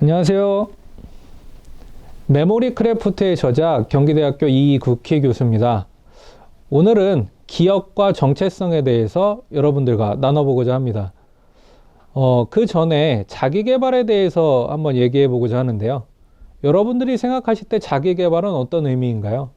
안녕하세요. 메모리 크래프트의 저자 경기대학교 이국희 교수입니다. 오늘은 기억과 정체성에 대해서 여러분들과 나눠보고자 합니다. 그 전에 자기계발에 대해서 한번 얘기해 보고자 하는데요. 여러분들이 생각하실 때 자기계발은 어떤 의미인가요?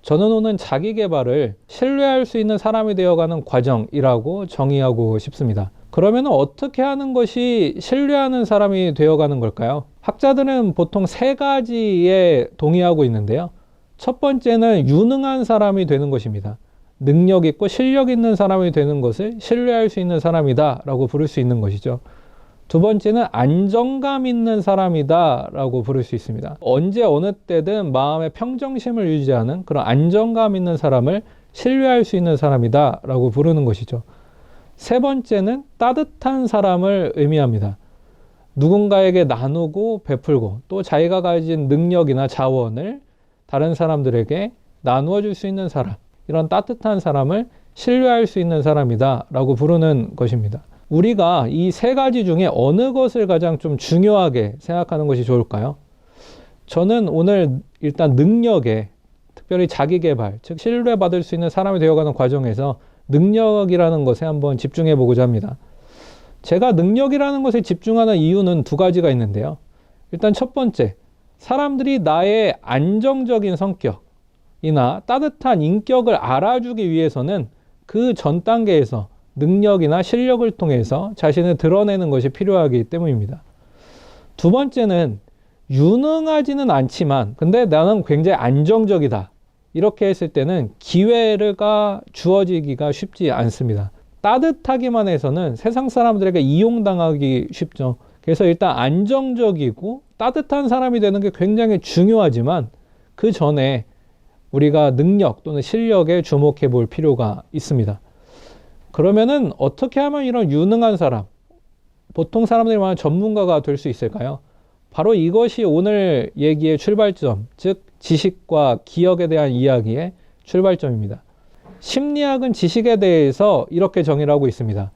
저는 오늘 자기계발을 신뢰할 수 있는 사람이 되어가는 과정이라고 정의하고 싶습니다. 그러면 어떻게 하는 것이 신뢰하는 사람이 되어가는 걸까요? 학자들은 보통 세 가지에 동의하고 있는데요. 첫 번째는 유능한 사람이 되는 것입니다. 능력 있고 실력 있는 사람이 되는 것을 신뢰할 수 있는 사람이다 라고 부를 수 있는 것이죠. 두 번째는 안정감 있는 사람이다 라고 부를 수 있습니다. 언제 어느 때든 마음의 평정심을 유지하는 그런 안정감 있는 사람을 신뢰할 수 있는 사람이다 라고 부르는 것이죠. 세 번째는 따뜻한 사람을 의미합니다. 누군가에게 나누고 베풀고 또 자기가 가진 능력이나 자원을 다른 사람들에게 나누어 줄 수 있는 사람, 이런 따뜻한 사람을 신뢰할 수 있는 사람이다 라고 부르는 것입니다. 우리가 이 세 가지 중에 어느 것을 가장 좀 중요하게 생각하는 것이 좋을까요? 저는 오늘 일단 능력에, 특별히 자기계발, 즉 신뢰받을 수 있는 사람이 되어가는 과정에서 능력이라는 것에 한번 집중해 보고자 합니다. 제가 능력이라는 것에 집중하는 이유는 두 가지가 있는데요. 일단 첫 번째, 사람들이 나의 안정적인 성격이나 따뜻한 인격을 알아주기 위해서는 그 전 단계에서 능력이나 실력을 통해서 자신을 드러내는 것이 필요하기 때문입니다. 두 번째는 유능하지는 않지만 근데 나는 굉장히 안정적이다. 이렇게 했을 때는 기회가 주어지기가 쉽지 않습니다. 따뜻하기만 해서는 세상 사람들에게 이용당하기 쉽죠. 그래서 일단 안정적이고 따뜻한 사람이 되는 게 굉장히 중요하지만 그 전에 우리가 능력 또는 실력에 주목해 볼 필요가 있습니다. 그러면은 어떻게 하면 이런 유능한 사람, 보통 사람들이 말하는 전문가가 될 수 있을까요? 바로 이것이 오늘 얘기의 출발점, 즉 지식과 기억에 대한 이야기의 출발점입니다. 심리학은 지식에 대해서 이렇게 정의를 하고 있습니다.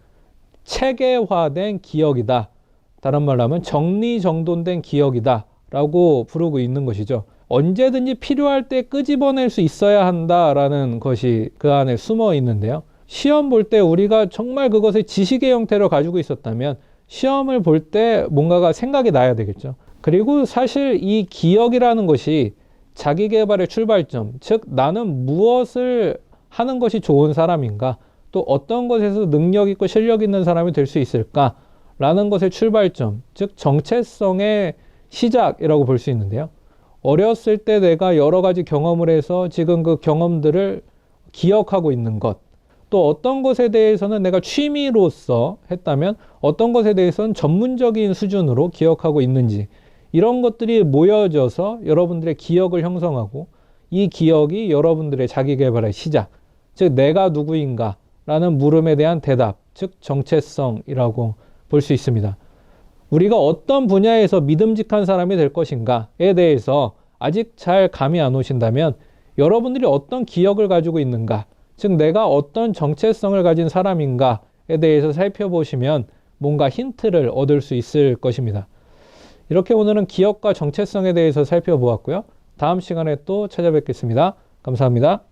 체계화된 기억이다. 다른 말로 하면 정리정돈된 기억이다 라고 부르고 있는 것이죠. 언제든지 필요할 때 끄집어낼 수 있어야 한다라는 것이 그 안에 숨어 있는데요. 시험 볼 때 우리가 정말 그것을 지식의 형태로 가지고 있었다면 시험을 볼 때 뭔가가 생각이 나야 되겠죠. 그리고 사실 이 기억이라는 것이 자기계발의 출발점, 즉 나는 무엇을 하는 것이 좋은 사람인가, 또 어떤 것에서 능력 있고 실력 있는 사람이 될 수 있을까 라는 것의 출발점, 즉 정체성의 시작이라고 볼 수 있는데요. 어렸을 때 내가 여러 가지 경험을 해서 지금 그 경험들을 기억하고 있는 것, 또 어떤 것에 대해서는 내가 취미로서 했다면 어떤 것에 대해서는 전문적인 수준으로 기억하고 있는지, 이런 것들이 모여져서 여러분들의 기억을 형성하고 이 기억이 여러분들의 자기계발의 시작, 즉 내가 누구인가 라는 물음에 대한 대답, 즉 정체성이라고 볼 수 있습니다. 우리가 어떤 분야에서 믿음직한 사람이 될 것인가에 대해서 아직 잘 감이 안 오신다면 여러분들이 어떤 기억을 가지고 있는가, 즉 내가 어떤 정체성을 가진 사람인가에 대해서 살펴보시면 뭔가 힌트를 얻을 수 있을 것입니다. 이렇게 오늘은 기억과 정체성에 대해서 살펴보았고요. 다음 시간에 또 찾아뵙겠습니다. 감사합니다.